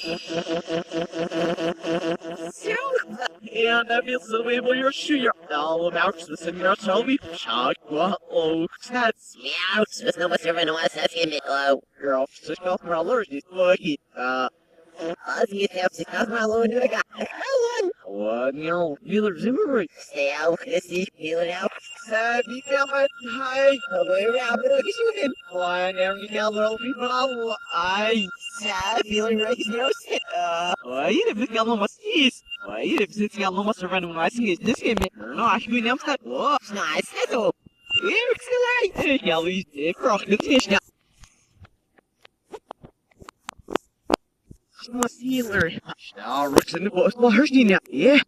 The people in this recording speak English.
And I feel so able your shoe all about the similar tell me shout what oh that's Meow, sus no serve no asa me hello. girl so spell for allergies lucky As you have to come alone to ga. Hello. what you know dealer zimmer Stay out, this is feeling out. sad be felt hi Over out, but what you in? why never get little people I Sad feeling right now. why you if you know what's this why you if it's got no more random I think this game no I should be named that oh Nice, that's all. it's like yeah we cross the fish now Mas healer. Now, Roxanne was large now. Yeah.